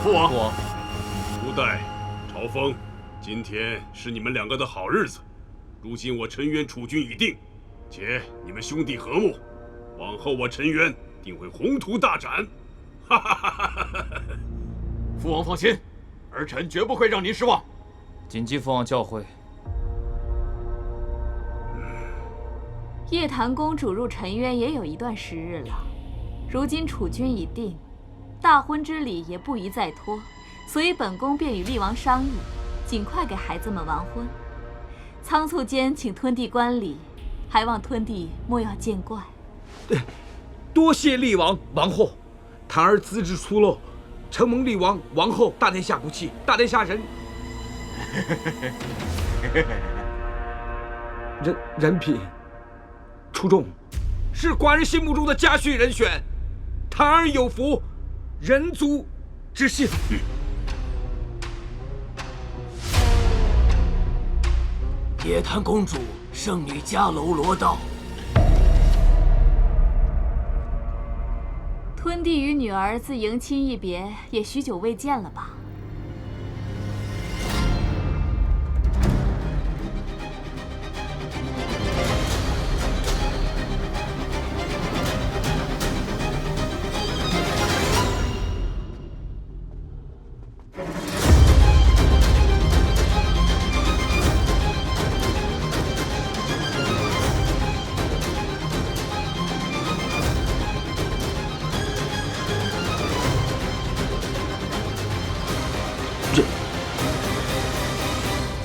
父王，朱代、朝风，今天是你们两个的好日子。如今我陈渊储君已定，且你们兄弟和睦，往后我陈渊定会宏图大展。哈哈哈哈哈！父王放心，儿臣绝不会让您失望。谨记父王教诲。叶檀公主入陈渊也有一段时日了，如今储君已定，大婚之礼也不宜再拖，所以本宫便与厉王商议，尽快给孩子们完婚。仓促间请吞帝观礼，还望吞帝莫要见怪。多谢厉王王后，檀儿资质粗陋，承蒙厉王王后大殿下不弃，大殿下人品出众，是寡人心目中的佳婿人选。檀儿有福，人族之幸。叶檀公主，圣女迦楼罗道。吞帝与女儿自迎亲一别，也许久未见了吧？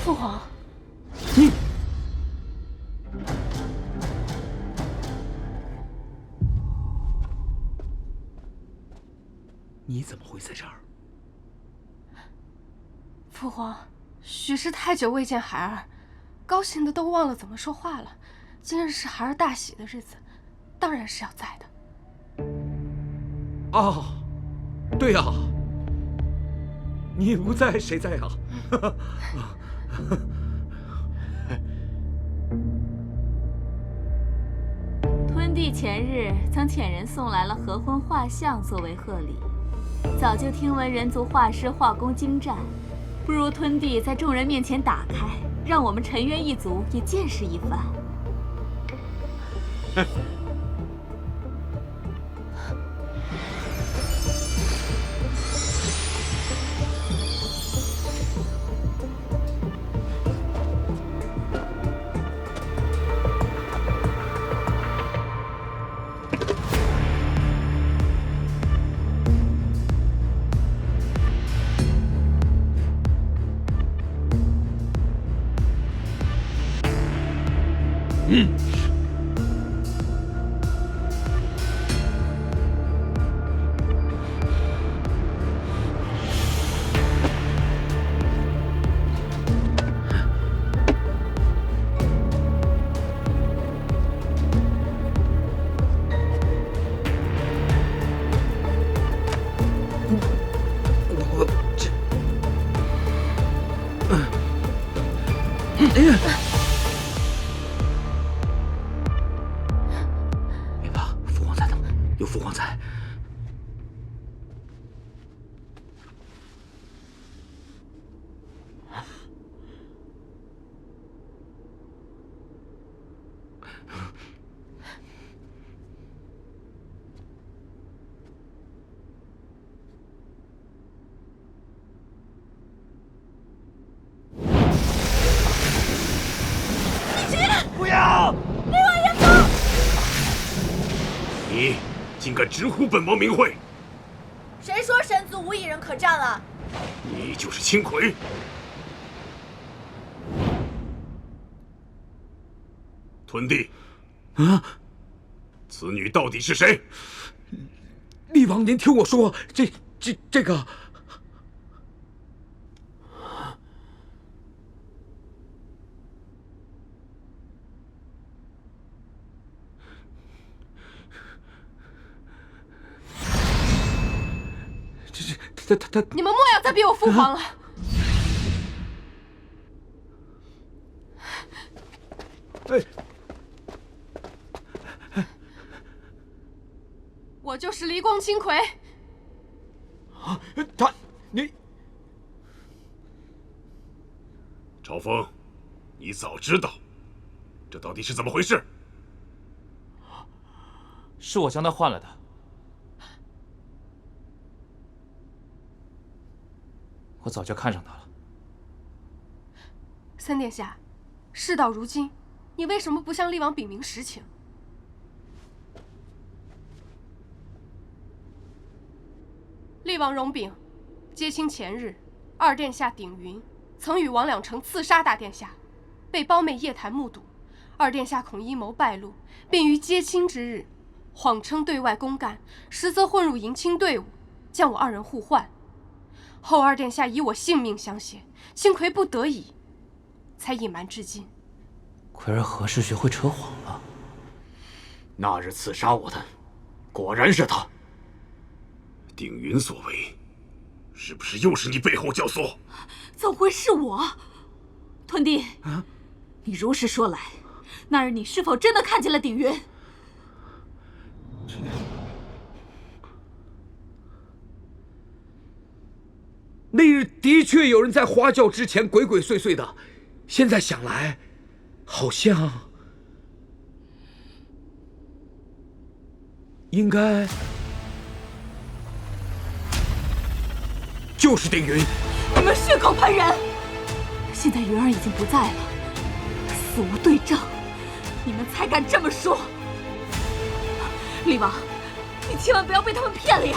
父皇，你怎么会在这儿？父皇，许是太久未见孩儿，高兴的都忘了怎么说话了。今日是孩儿大喜的日子，当然是要在的。哦，对呀，你不在谁在啊？吞帝前日曾遣人送来了合婚画像作为贺礼，早就听闻人族画师画工精湛，不如吞帝在众人面前打开，让我们陈渊一族也见识一番。别怕，父皇在呢，有父皇在。你竟敢直呼本王名讳！谁说神族无一人可战了？你就是青葵！屯地，啊！此女到底是谁？厉王，您听我说，这个。他，你们莫要再逼我父皇了。我就是离光青葵。啊，你，朝风，你早知道，这到底是怎么回事？是我将他换了的。我早就看上他了。三殿下，事到如今，你为什么不向厉王禀明实情？厉王容禀，接亲前日，二殿下鼎云曾与王两成刺杀大殿下，被胞妹叶檀目睹。二殿下恐阴谋败露，便于接亲之日，谎称对外公干，实则混入迎亲队伍，将我二人互换。后二殿下以我性命相挟，青葵不得已，才隐瞒至今。葵儿何时学会扯谎了？那日刺杀我的，果然是他。鼎云所为，是不是又是你背后教唆？怎会是我？屯地，你如实说来，那日你是否真的看见了鼎云？那日的确有人在花轿之前鬼鬼祟祟的，现在想来，好像应该就是鼎云。你们血口喷人！现在云儿已经不在了，死无对证，你们才敢这么说。厉王，你千万不要被他们骗了呀！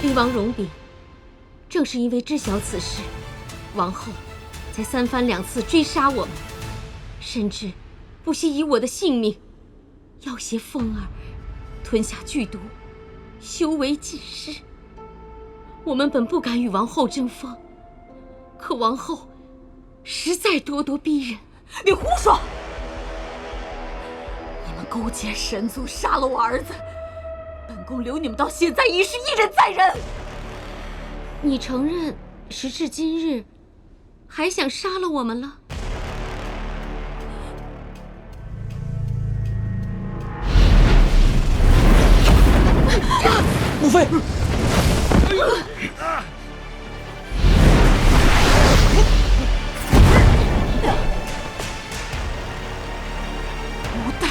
厉王容禀，正是因为知晓此事，王后才三番两次追杀我们，甚至不惜以我的性命要挟凤儿吞下剧毒，修为尽失。我们本不敢与王后争锋，可王后实在咄咄逼人。你胡说！们勾结神族杀了我儿子，本宫留你们到现在已是一忍再忍。你承认时至今日还想杀了我们了？母妃，无代，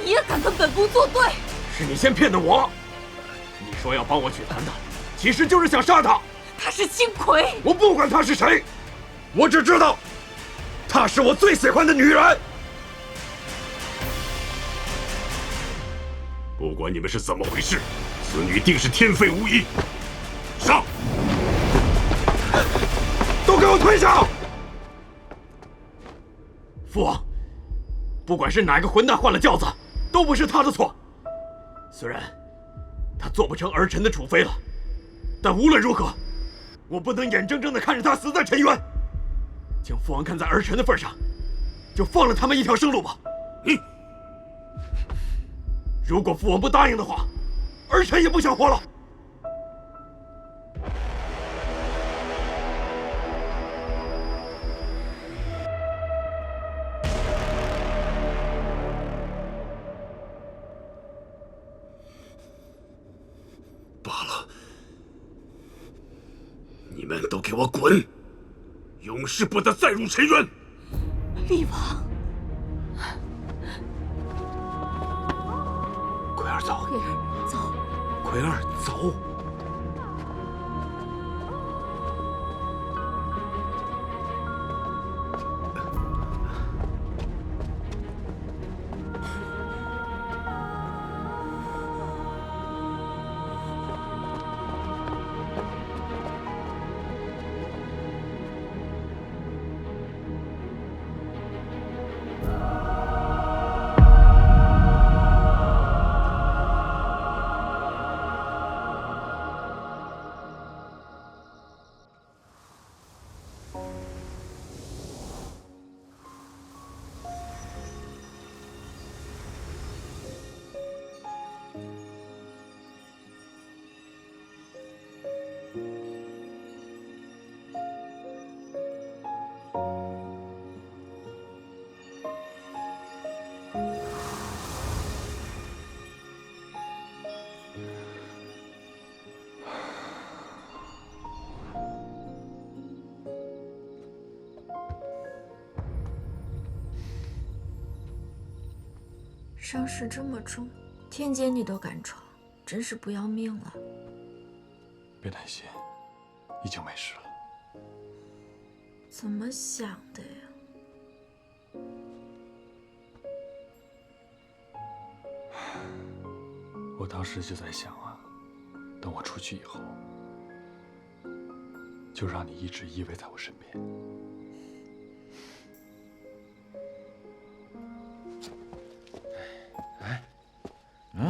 你也敢跟本宫作对？是你先骗的我。你说要帮我娶檀檀，其实就是想杀他。他是金魁，我不管他是谁，我只知道，她是我最喜欢的女人。不管你们是怎么回事，此女定是天废无疑。上！都给我退下！父王，不管是哪个混蛋换了轿子，都不是他的错。虽然他做不成儿臣的储妃了，但无论如何，我不能眼睁睁地看着他死在沉冤。将父王看在儿臣的份上，就放了他们一条生路吧。如果父王不答应的话，儿臣也不想活了。罢了，你们都给我滚！永世不得再入沉渊！厉王，奎儿走，奎儿走。奎儿走。伤势这么重，天劫你都敢闯，真是不要命了。别担心，已经没事了。怎么想的呀？我当时就在想啊，等我出去以后，就让你一直依偎在我身边。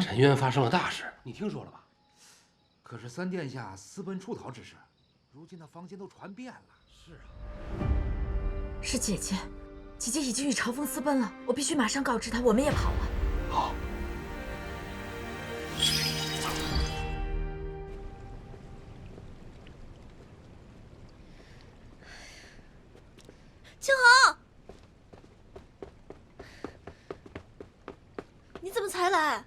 沉渊发生了大事，你听说了吧？可是三殿下私奔出逃之事，如今那坊间都传遍了。是啊，是姐姐，姐姐已经与朝风私奔了，我必须马上告知她，我们也跑了。好。青豪，你怎么才来？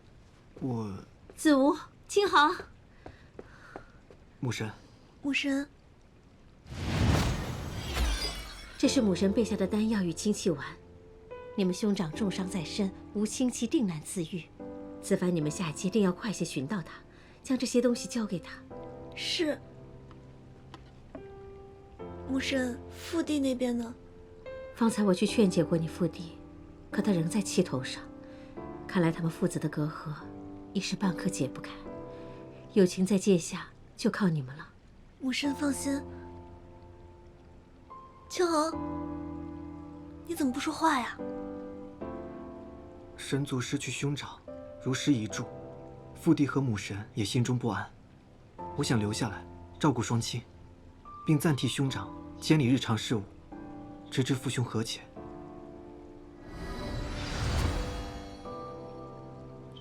我子无、青豪，母神，母神，这是母神备下的丹药与清气丸。你们兄长重伤在身，无清气定难自愈。此番你们下界定要快些寻到他，将这些东西交给他。是。母神，父帝那边呢？方才我去劝解过你父帝，可他仍在气头上。看来他们父子的隔阂一时半刻解不开，友情在界下就靠你们了。母神放心。青豪，你怎么不说话呀？神族失去兄长，如失一柱，父帝和母神也心中不安。我想留下来照顾双亲，并暂替兄长监理日常事务，直至父兄和解。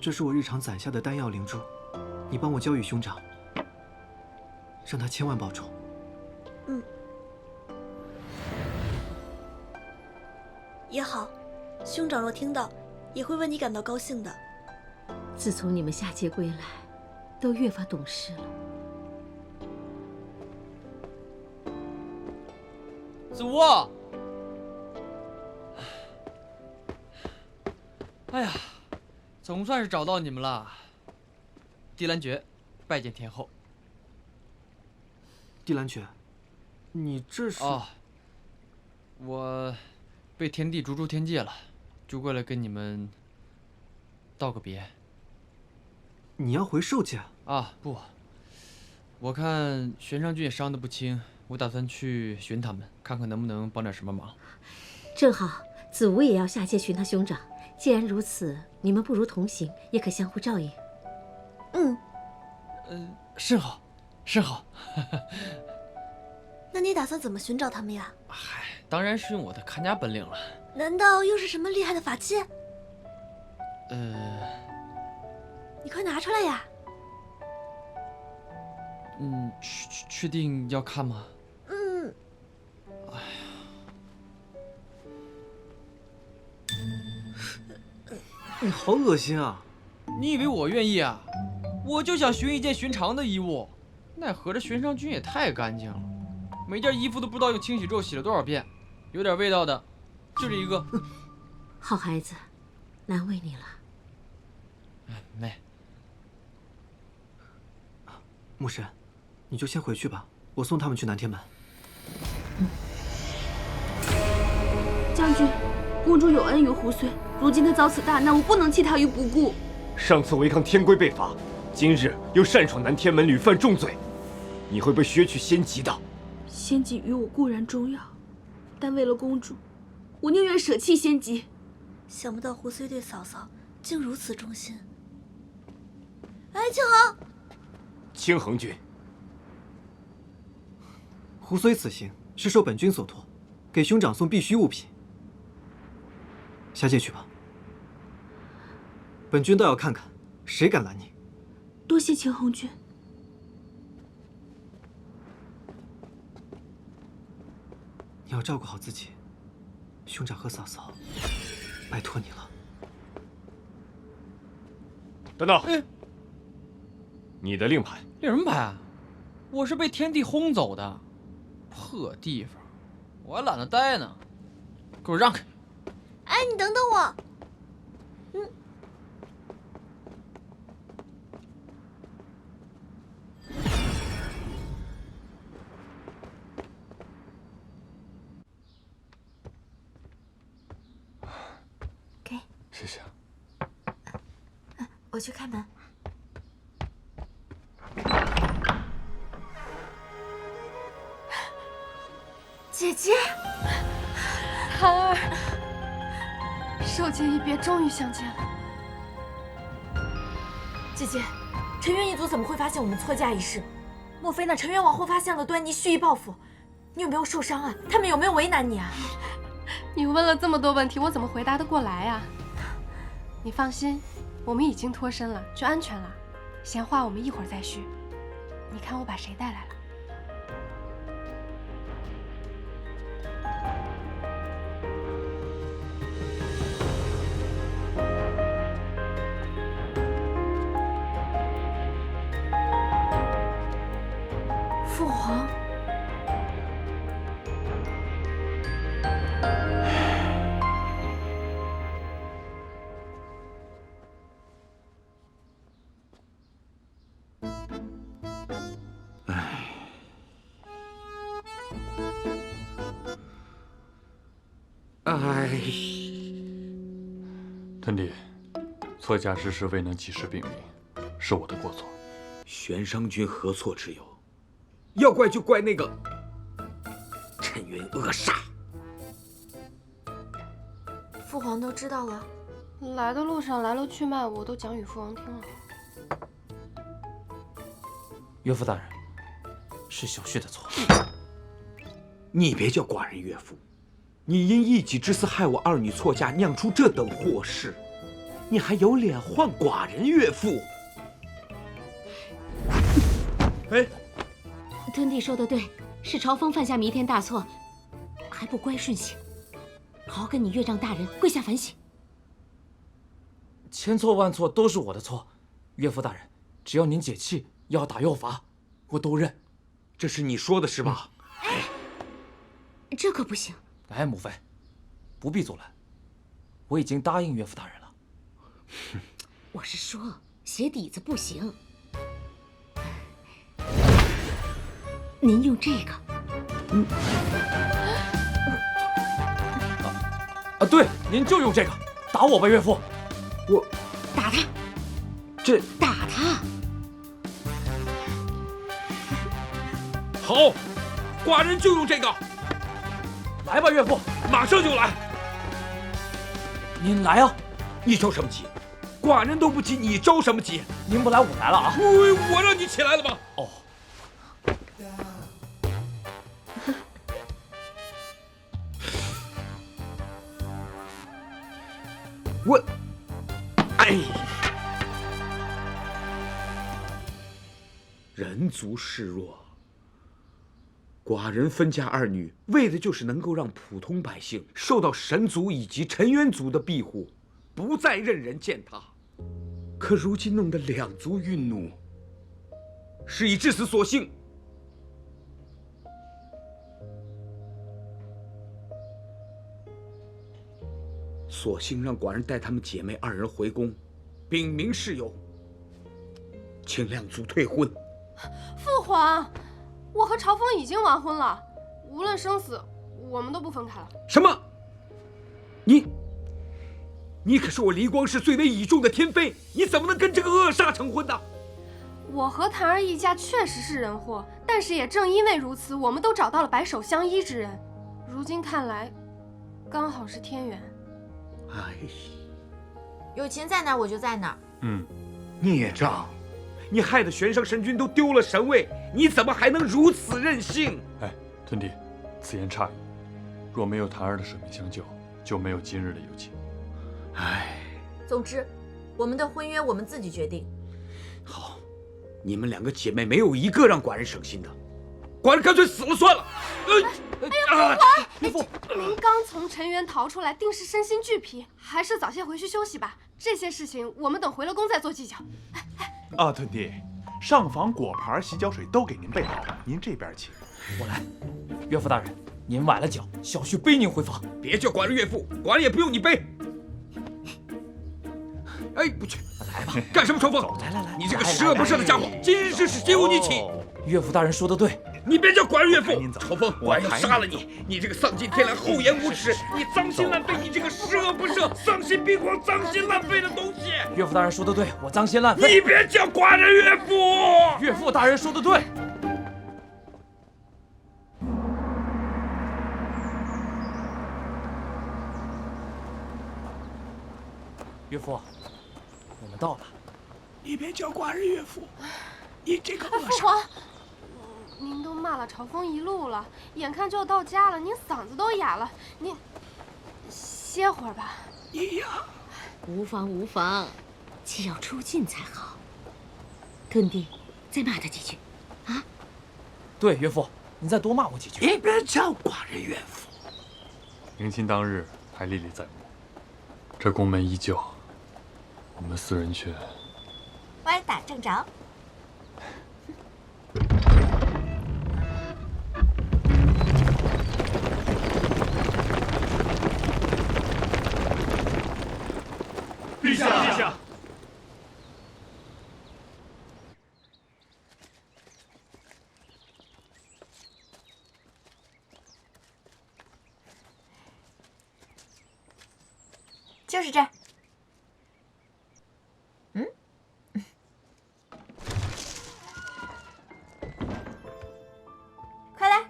这是我日常攒下的丹药灵珠，你帮我交与兄长，让他千万保重。嗯。也好，兄长若听到，也会为你感到高兴的。自从你们下界归来，都越发懂事了。子无啊！哎呀，总算是找到你们了。地兰诀，拜见天后。地兰诀，你这是？哦，我被天帝逐出天界了，就过来跟你们道个别。你要回兽界？啊，不，我看玄上君也伤得不轻，我打算去寻他们，看看能不能帮点什么忙。正好，子无也要下界寻他兄长。既然如此，你们不如同行，也可相互照应。甚好，甚好。那你打算怎么寻找他们呀？嗨，当然是用我的看家本领了。难道又是什么厉害的法器？你快拿出来呀！确定要看吗？哎呀，你好恶心啊！你以为我愿意啊？我就想寻一件寻常的衣物，奈何这玄上君也太干净了，每件衣服都不知道用清洗咒洗了多少遍，有点味道的，就这一个。好孩子，难为你了。妹，牧神，你就先回去吧，我送他们去南天门。将军，公主有恩于胡虽，如今她遭此大难，我不能弃她于不顾。上次违抗天规被罚，今日又擅闯南天门，屡犯重罪，你会被削去仙籍的。仙籍于我固然重要，但为了公主，我宁愿舍弃仙籍。想不到胡虽对嫂嫂竟如此忠心。哎，庆恒，青恒君，胡虽此行是受本君所托，给兄长送必需物品。下界去吧，本君倒要看看谁敢拦你。多谢庆恒君。你要照顾好自己，兄长和嫂嫂，拜托你了。等等，你的令牌？令什么牌啊？我是被天帝轰走的，破地方，我还懒得待呢，给我让开！哎，你等等我。给，谢谢。我去开门。姐姐，涵儿，兽界一别，终于相见了。姐姐，陈渊一族怎么会发现我们错嫁一事？莫非那陈渊王后发现了端倪，蓄意报复？你有没有受伤啊？他们有没有为难你啊？你问了这么多问题，我怎么回答得过来啊？你放心，我们已经脱身了，就安全了。闲话我们一会儿再叙。你看我把谁带来了？父皇。天帝，错嫁之事未能及时禀明，是我的过错。玄商君何错之有？要怪就怪那个陈渊恶煞。父皇都知道了。来的路上来龙去脉我都讲与父王听了。岳父大人，是小婿的错。你别叫寡人岳父，你因一己之私害我二女错嫁，酿出这等祸事，你还有脸唤寡人岳父？哎，吞弟说的对，是朝风犯下弥天大错，还不乖顺行，好好跟你岳丈大人跪下反省。千错万错都是我的错，岳父大人，只要您解气，要打要罚，我都认。这是你说的是吧？这可不行。哎，母妃，不必阻拦，我已经答应岳父大人了。我是说，鞋底子不行。您用这个。对，您就用这个打我吧，岳父。我打他。这打他。好，寡人就用这个。来吧，岳父，马上就来。您来啊！你着什么急？寡人都不急，你着什么急？您不来，我来了啊！我让你起来了吗？哦。我，哎，人族示弱。寡人分家二女，为的就是能够让普通百姓受到神族以及陈渊族的庇护，不再任人践踏。可如今弄得两族愠怒，是以至死所幸。索性让寡人带她们姐妹二人回宫，禀明事由，请两族退婚。父皇，我和朝风已经完婚了，无论生死，我们都不分开了。什么？你可是我离光氏最为倚重的天妃，你怎么能跟这个恶煞成婚呢？我和檀儿一家确实是人祸，但是也正因为如此，我们都找到了白首相依之人。如今看来，刚好是天缘。哎，有情在哪儿我就在哪儿。孽障，你害得玄圣神君都丢了神位，你怎么还能如此任性？哎，吞弟，此言差矣。若没有檀儿的舍命相救，就没有今日的有情。哎，总之，我们的婚约我们自己决定。好，你们两个姐妹没有一个让寡人省心的，寡人干脆死了算了。父皇，您刚从陈园逃出来，定是身心俱疲，还是早些回去休息吧。这些事情我们等回了宫再做计较。吞弟，上房果盘、洗脚水都给您备好了，您这边请。我来。岳父大人，您崴了脚，小婿背您回房。别叫寡人岳父，寡人也不用你背。哎，不去，来吧，干什么冲锋？来，你这个十恶不赦的家伙，今日之事皆由你起。岳父大人说的对，你别叫寡人岳父。朝风，寡人要杀了你！你这个丧尽天良、厚颜无耻！你脏心烂肺！你这个十恶不赦、丧心病狂、脏心烂肺的东西！岳父大人说的对，我脏心烂肺。你别叫寡人岳父！岳父大人说的对。岳父，我们到了。你别叫寡人岳父，你这个恶煞！父皇，您都骂了朝风一路了，眼看就要到家了，您嗓子都哑了，您歇会儿吧。你呀，无妨无妨，既要出郡才好。吞弟，再骂他几句，啊？对，岳父，你再多骂我几句。你别叫寡人岳父。迎亲当日还历历在目，这宫门依旧，我们四人却歪打正着。陛下，陛下。就是这儿。快来！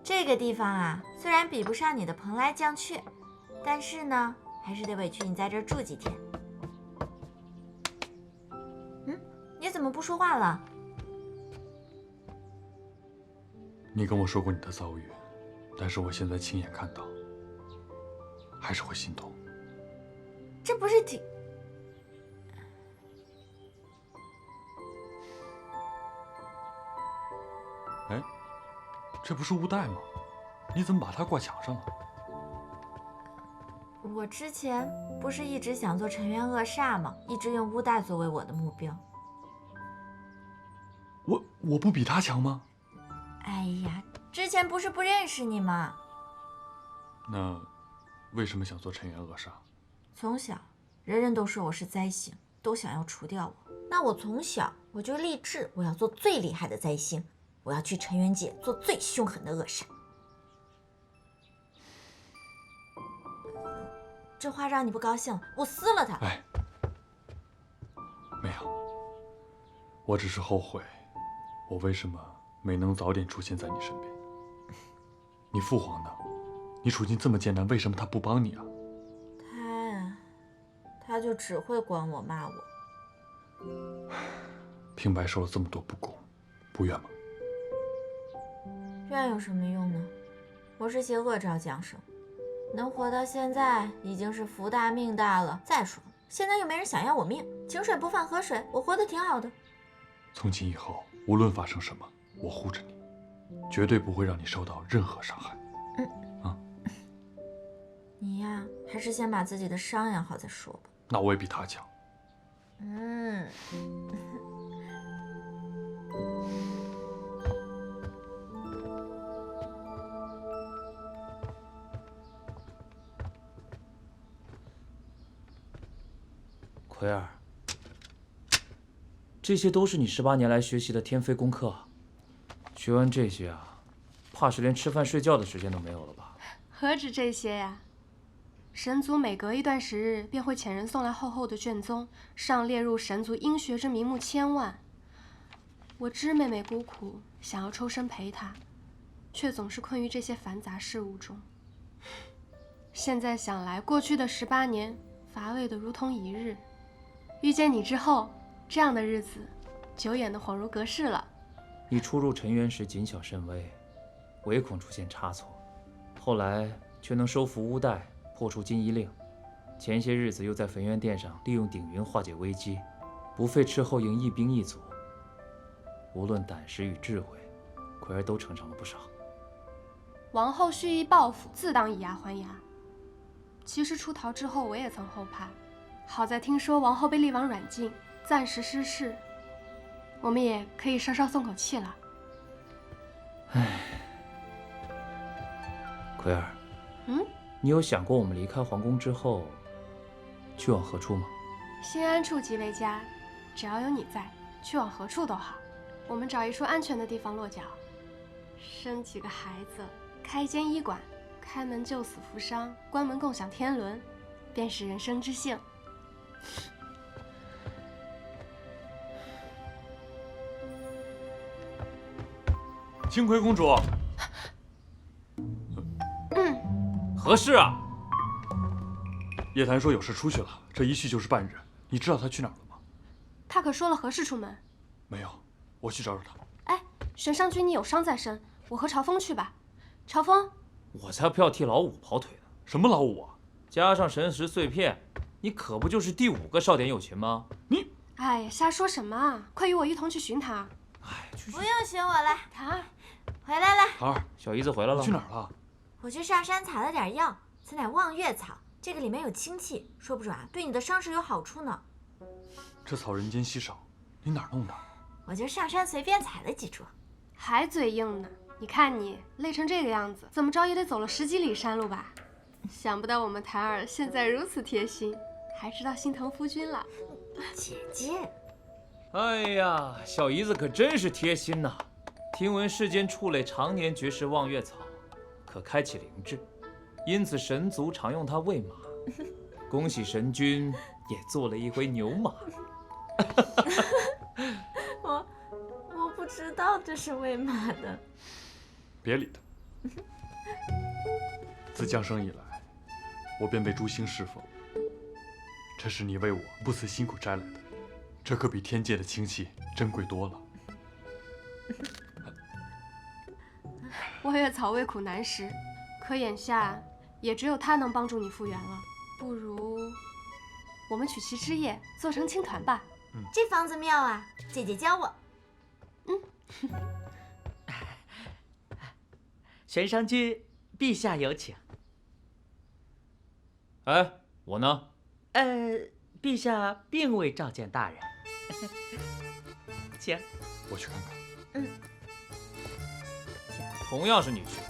这个地方啊，虽然比不上你的蓬莱将阙，但是呢，还是得委屈你在这儿住几天。你怎么不说话了？你跟我说过你的遭遇，但是我现在亲眼看到，还是会心动。这不是挺……哎，这不是乌带吗？你怎么把它挂墙上了？我之前不是一直想做沉冤恶煞吗？一直用乌带作为我的目标。我不比他强吗？哎呀，之前不是不认识你吗？那为什么想做沉冤恶煞？从小人人都说我是灾星，都想要除掉我。那我从小我就立志，我要做最厉害的灾星，我要去沉冤界做最凶狠的恶煞。这话让你不高兴了，我撕了它。哎，没有，我只是后悔，我为什么没能早点出现在你身边。你父皇呢？你处境这么艰难，为什么他不帮你啊？他就只会管我骂我。平白受了这么多不公，不怨吗？怨有什么用呢？我是邪恶招降生，能活到现在已经是福大命大了。再说了，现在又没人想要我命，井水不犯河水，我活得挺好的。从今以后，无论发生什么，我护着你，绝对不会让你受到任何伤害。你呀，还是先把自己的伤养好再说吧。那我也比他强。奎儿，这些都是你18年来学习的天妃功课啊。学完这些啊，怕是连吃饭睡觉的时间都没有了吧？何止这些呀！神族每隔一段时日便会遣人送来厚厚的卷宗，上列入神族应学之名目千万。我知妹妹孤苦，想要抽身陪她，却总是困于这些繁杂事务中。现在想来，过去的18年乏味的如同一日。遇见你之后，这样的日子久远的恍如隔世了。你初入尘渊时谨小慎微，唯恐出现差错，后来却能收服乌带，破除金衣令。前些日子又在焚渊殿上利用鼎云化解危机，不费斥候营一兵一卒。无论胆识与智慧，奎儿都成长了不少。王后蓄意报复，自当以牙还牙。其实出逃之后，我也曾后怕，好在听说王后被厉王软禁，暂时失势，我们也可以稍稍松口气了。唉，奎儿，你有想过我们离开皇宫之后，去往何处吗？心安处即为家，只要有你在，去往何处都好。我们找一处安全的地方落脚，生几个孩子，开一间医馆，开门救死扶伤，关门共享天伦，便是人生之幸。清奎公主，何事啊？叶檀说有事出去了，这一去就是半日。你知道他去哪儿了吗？他可说了何事出门？没有，我去找找他。哎，玄上君，你有伤在身，我和朝风去吧。朝风，我才不要替老五跑腿呢。什么老五啊？加上神石碎片，你可不就是第5个少点有情吗？你，哎呀，瞎说什么啊！快与我一同去寻他。不用寻我了，桃儿，回来了。桃儿，小姨子回来了。去哪儿了？我去上山采了点药，此乃望月草，这个里面有清气，说不准啊，对你的伤势有好处呢。这草人间稀少，你哪儿弄的？我就上山随便采了几株。还嘴硬呢？你看你累成这个样子，怎么着也得走了10几里山路吧？想不到我们檀儿现在如此贴心，还知道心疼夫君了。姐姐，哎呀，小姨子可真是贴心呐！听闻世间畜类常年绝食望月草，可开启灵智，因此神族常用它喂马。恭喜神君也做了一回牛马。我不知道这是喂马的。别理他。自降生以来，我便被诸星侍奉。这是你为我不辞辛苦摘来的，这可比天界的清气珍贵多了。望月草味苦难食，可眼下也只有他能帮助你复原了。不如我们取其枝叶，做成青团吧。这方子妙啊，姐姐教我。玄商君，陛下有请。哎，我呢？陛下并未召见大人。请。我去看看。同样是女婿，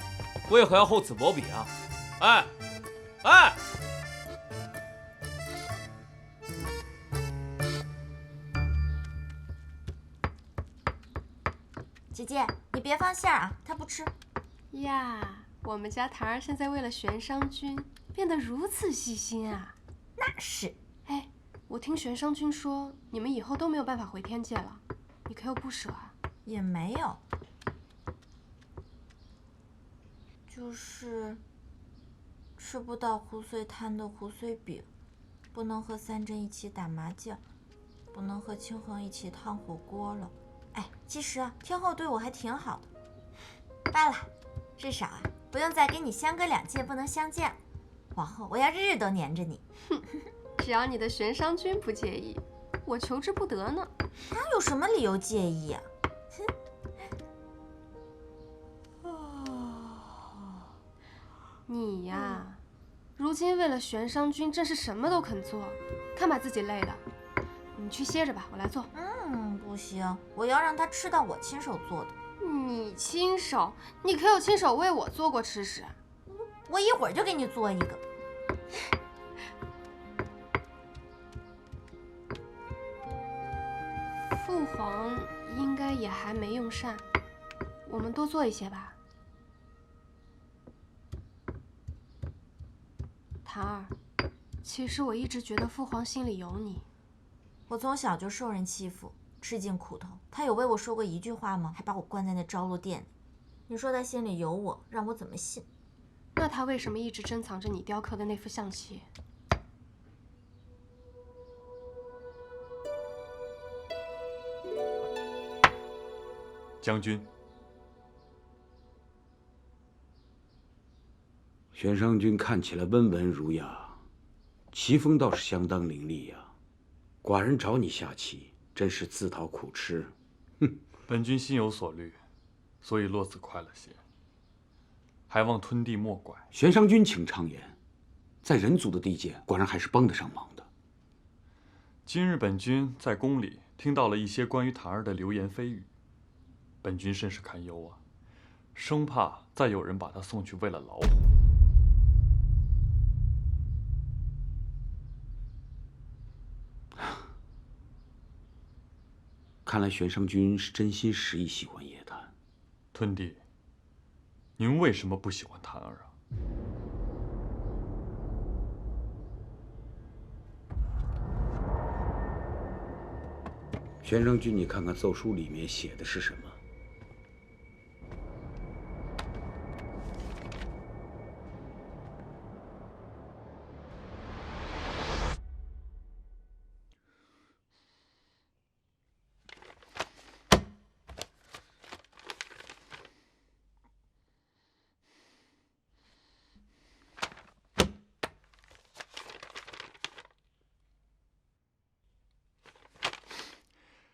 为何要厚此薄彼啊？哎，哎！姐姐，你别放馅啊，他不吃。呀，我们家檀儿现在为了玄商君变得如此细心啊！那是。哎，我听玄商君说，你们以后都没有办法回天界了，你可有不舍啊？也没有，就是吃不到胡穗摊的胡穗饼，不能和三珍一起打麻将，不能和清衡一起烫火锅了。哎，其实啊，天后对我还挺好的。罢了，至少啊，不用再跟你相隔2届不能相见了。往后我要日日都黏着你。只要你的玄商君不介意，我求之不得呢。他有什么理由介意啊？你呀，如今为了玄商君，真是什么都肯做，看把自己累的。你去歇着吧，我来做。不行，我要让他吃到我亲手做的。你亲手？你可有亲手为我做过吃食？我一会儿就给你做一个。父皇应该也还没用膳，我们多做一些吧。檀儿，其实我一直觉得父皇心里有你。我从小就受人欺负，吃尽苦头，他有为我说过一句话吗？还把我关在那招录店里。你说他心里有我，让我怎么信？那他为什么一直珍藏着你雕刻的那副象棋？将军，玄商君看起来温文儒雅，棋风倒是相当伶俐呀。寡人找你下棋，真是自讨苦吃。哼，本君心有所虑，所以落子快了些，还望吞帝莫怪。玄商君请畅言，在人族的地界，寡人还是帮得上忙的。今日本君在宫里听到了一些关于檀儿的流言蜚语，本君甚是堪忧啊，生怕再有人把他送去喂了老虎。看来玄商君是真心实意喜欢叶檀。吞帝，您为什么不喜欢檀儿啊？玄商君，你看看奏书里面写的是什么？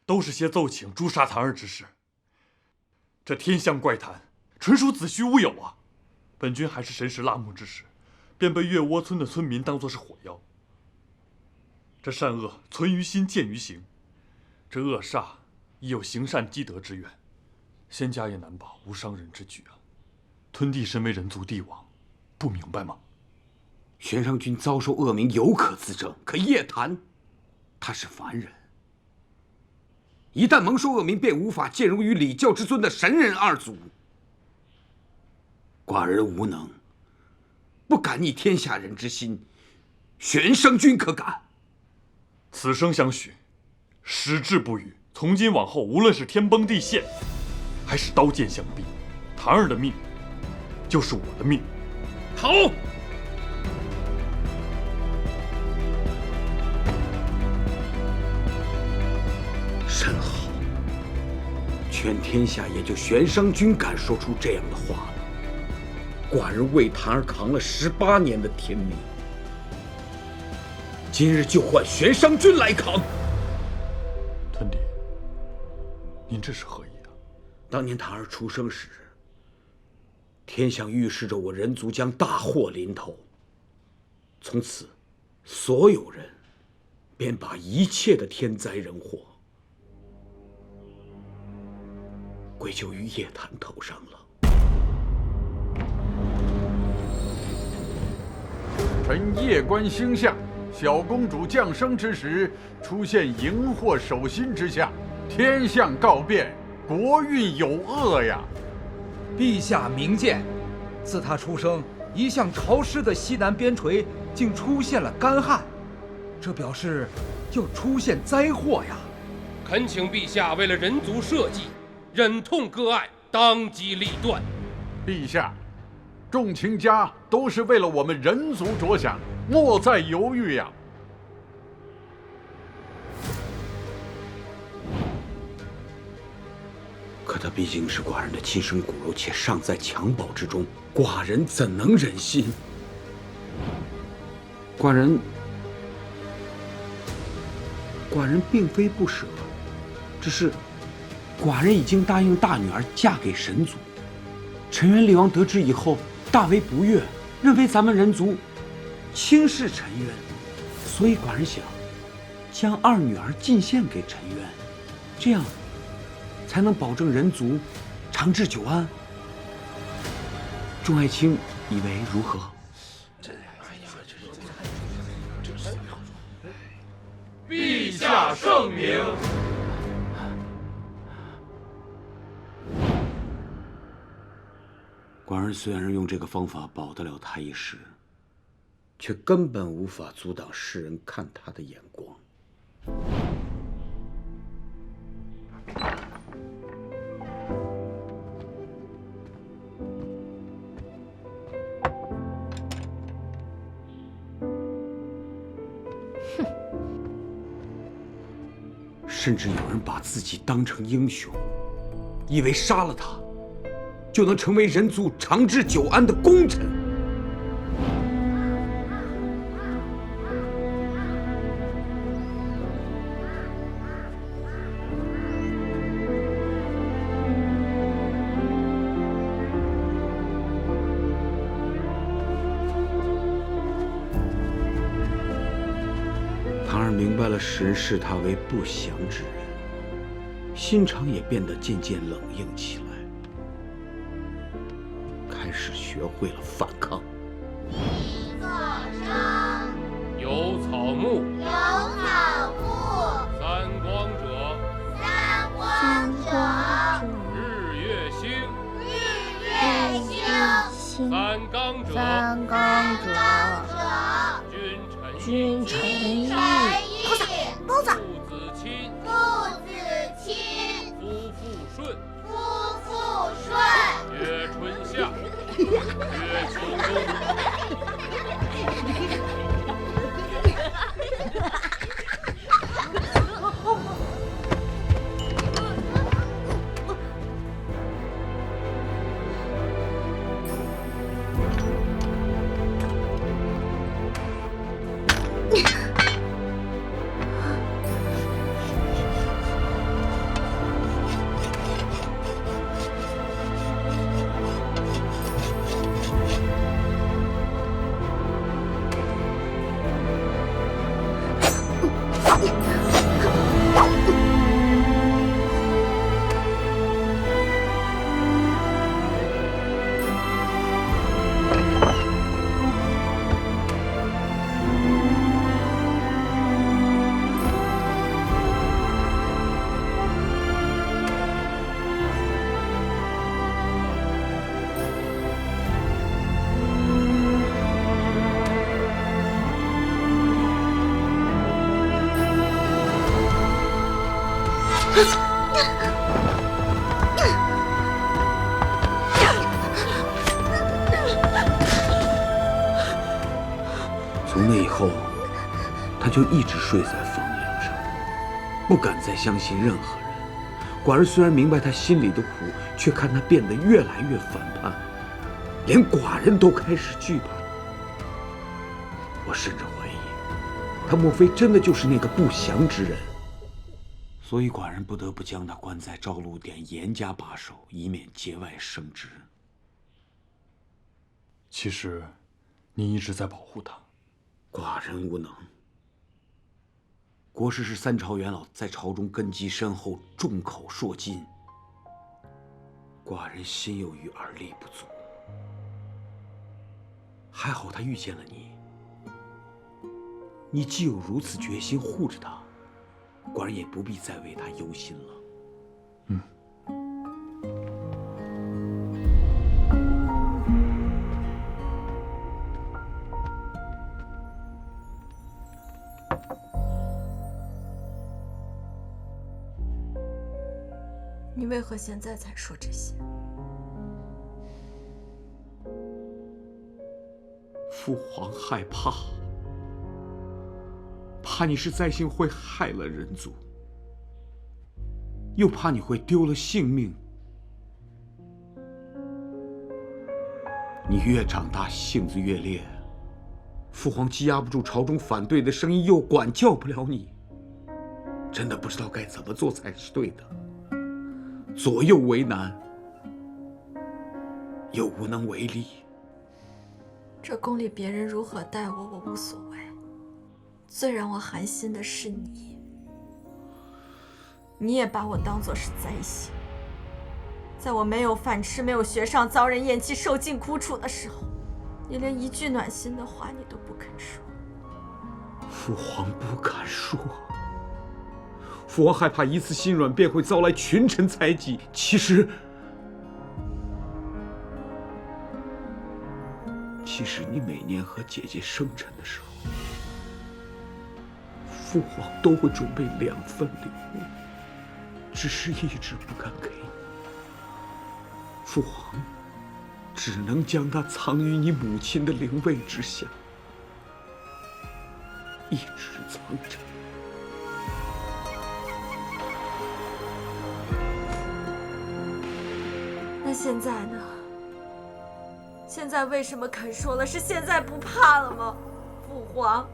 都是些奏请诛杀檀儿之事。这天象怪谈，纯属子虚乌有啊！本君还是神识辣目之时，便被月窝村的村民当作是火妖。这善恶存于心，见于行。这恶煞亦有行善积德之愿，仙家也难保无伤人之举啊！吞帝身为人族帝王，不明白吗？玄商君遭受恶名有可自证，可叶檀，他是凡人。一旦蒙受恶名，便无法见容于礼教之尊的神人二族。寡人无能，不敢逆天下人之心，玄商君可敢？此生相许，矢志不渝。从今往后，无论是天崩地陷，还是刀剑相逼，檀儿的命就是我的命。好。甚好，全天下也就玄商君敢说出这样的话了。寡人为谭儿扛了18年的天命，今日就换玄商君来扛。屯弟，您这是何意啊？当年谭儿出生时，天象预示着我人族将大祸临头。从此，所有人便把一切的天灾人祸归咎于叶檀头上了。臣夜观星象，小公主降生之时出现荧惑守心之象，天象告变，国运有恶呀！陛下明鉴，自她出生，一向潮湿的西南边陲竟出现了干旱，这表示又出现灾祸呀！恳请陛下为了人族社稷，忍痛割爱，当机立断。陛下，众卿家都是为了我们人族着想，莫再犹豫呀！可他毕竟是寡人的亲生骨肉，且尚在襁褓之中，寡人怎能忍心？寡人并非不舍，只是寡人已经答应大女儿嫁给神族。陈元厉王得知以后，大为不悦，认为咱们人族轻视陈渊，所以寡人想将二女儿进献给陈渊，这样才能保证人族长治久安。众爱卿以为如何？陛下圣明。寡人虽然用这个方法保得了他一时，却根本无法阻挡世人看他的眼光。甚至有人把自己当成英雄，以为杀了他就能成为人族长治久安的功臣。唐儿明白了世人视他为不祥之人，心肠也变得渐渐冷硬起来，开始学会了反抗。有草木，三光者，日月星，三纲者，君臣义，包子，父子亲，夫妇顺，月春夏，月秋冬。从那以后，他就一直睡在房梁上，不敢再相信任何人。寡人虽然明白他心里的苦，却看他变得越来越反叛，连寡人都开始惧怕。我甚至怀疑，他莫非真的就是那个不祥之人？所以寡人不得不将他关在昭禄殿，严加把守，以免节外生枝。其实，你一直在保护他。寡人无能。国师是三朝元老，在朝中根基深厚，众口铄金。寡人心有余而力不足。还好他遇见了你，你既有如此决心护着他，寡人也不必再为他忧心了。你为何现在才说这些？父皇害怕，怕你是灾星会害了人族，又怕你会丢了性命。你越长大，性子越烈，父皇既压不住朝中反对的声音，又管教不了你，真的不知道该怎么做才是对的。左右为难，又无能为力。这宫里别人如何待我，我无所谓。最让我寒心的是你，你也把我当作是灾星。在我没有饭吃、没有学上、遭人厌弃、受尽苦楚的时候，你连一句暖心的话你都不肯说。父皇不敢说。父王害怕一次心软便会遭来群臣猜忌，其实你每年和姐姐生辰的时候，父皇都会准备2份礼物，只是一直不敢给你。父皇只能将它藏于你母亲的灵位之下，一直藏着。那现在呢？现在为什么肯说了？是现在不怕了吗？父皇，